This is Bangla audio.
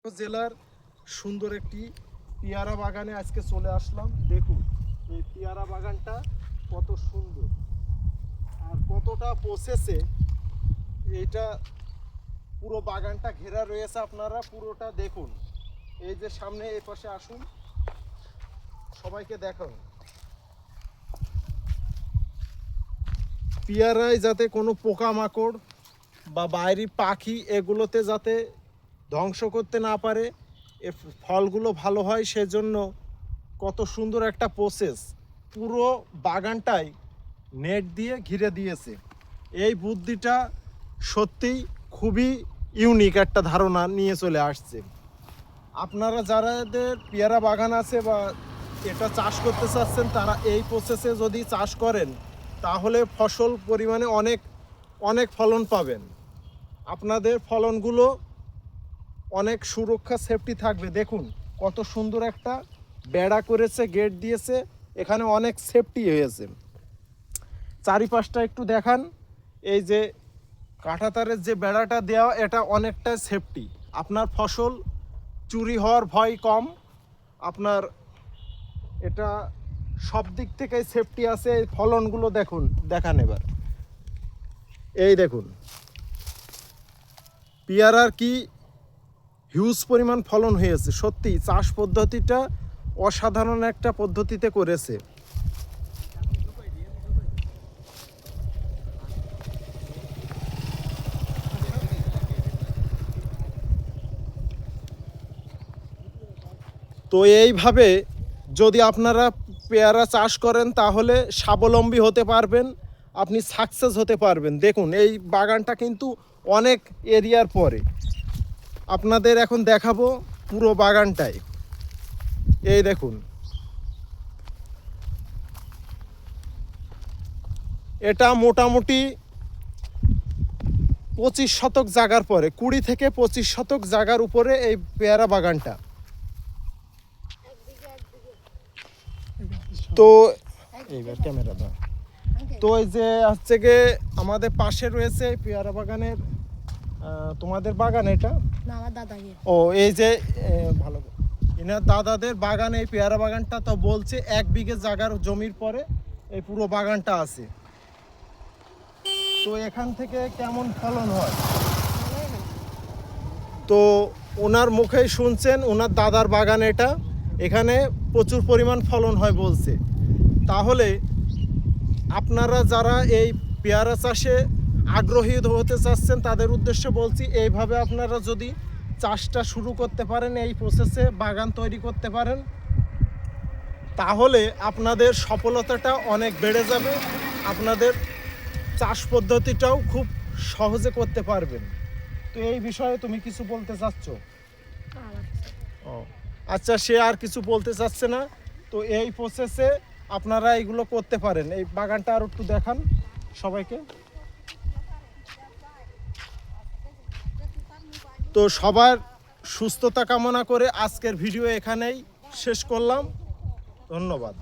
জেলার সুন্দর একটি পেয়ারা বাগানে আজকে চলে আসলাম। দেখুন এই পেয়ারা বাগানটা কত সুন্দর আর কতটা প্রসেসে এইটা পুরো বাগানটা ঘেরা রয়েছে। আপনারা পুরোটা দেখুন। এই যে সামনে এই পাশে আসুন, সবাইকে দেখান। পেয়ারায় যাতে কোনো পোকামাকড় বা বাইরের পাখি এগুলোতে যাতে ধ্বংস করতে না পারে, এ ফলগুলো ভালো হয়, সেজন্য কত সুন্দর একটা প্রসেস। পুরো বাগানটাই নেট দিয়ে ঘিরে দিয়েছে। এই বুদ্ধিটা সত্যিই খুবই ইউনিক একটা ধারণা নিয়ে চলে আসছে। আপনারা যাদের পেয়ারা বাগান আছে বা এটা চাষ করতে চাচ্ছেন, তারা এই প্রসেসে যদি চাষ করেন তাহলে ফসল পরিমাণে অনেক ফলন পাবেন। আপনাদের ফলনগুলো অনেক সুরক্ষা সেফটি থাকবে। দেখুন কত সুন্দর একটা বেড়া করেছে, গেট দিয়েছে, এখানে অনেক সেফটি হয়েছে। চারিপাশটা একটু দেখান। এই যে কাঁটাতারের যে বেড়াটা দেওয়া, এটা অনেকটা সেফটি। আপনার ফসল চুরি হওয়ার ভয় কম। আপনার এটা সব দিক থেকেই সেফটি আছে। এই ফলনগুলো দেখান এবার। এই দেখুন পেয়ারার কি হিউজ পরিমাণ ফলন হয়েছে। সত্যি চাষ পদ্ধতিটা অসাধারণ একটা পদ্ধতিতে করেছে। তো এইভাবে যদি আপনারা পেয়ারা চাষ করেন তাহলে স্বাবলম্বী হতে পারবেন, আপনি সাকসেস হতে পারবেন। দেখুন এই বাগানটা কিন্তু অনেক এরিয়ার পরে। আপনাদের এখন দেখাবো পুরো বাগানটাই। এই দেখুন, এটা মোটামুটি 25 শতক জায়গার পরে, 20 থেকে 25 শতক জায়গার উপরে এই পেয়ারা বাগানটা। তো এইবার ক্যামেরা দাও। তো এই যে হচ্ছে গিয়ে আমাদের পাশে রয়েছে পেয়ারা বাগানের, তোমাদের বাগান এটা? না, আমার দাদা। ও এই যে ভালো, এনার দাদাদের বাগান এই পেয়ারা বাগানটা। তো বলছে 1 বিঘে জায়গার জমির পরে এই পুরো বাগানটা আছে। তো এখান থেকে কেমন ফলন হয় তো ওনার মুখেই শুনছেন। ওনার দাদার বাগান এটা, এখানে প্রচুর পরিমাণ ফলন হয় বলছে। তাহলে আপনারা যারা এই পেয়ারা চাষে আগ্রহী হতে চাচ্ছেন তাদের উদ্দেশ্যে বলছি, এইভাবে আপনারা যদি চাষটা শুরু করতে পারেন, এই প্রসেসে বাগান তৈরি করতে পারেন, তাহলে আপনাদের সফলতাটা অনেক বেড়ে যাবে। আপনাদের চাষ পদ্ধতিটাও খুব সহজে করতে পারবেন। তো এই বিষয়ে তুমি কিছু বলতে চাচ্ছ? ও আচ্ছা, সে আর কিছু বলতে চাচ্ছে না। তো এই প্রসেসে আপনারা এইগুলো করতে পারেন। এই বাগানটা আর একটু দেখান সবাইকে। তো সবার সুস্থতা কামনা করে আজকের ভিডিও এখানেই শেষ করলাম। ধন্যবাদ।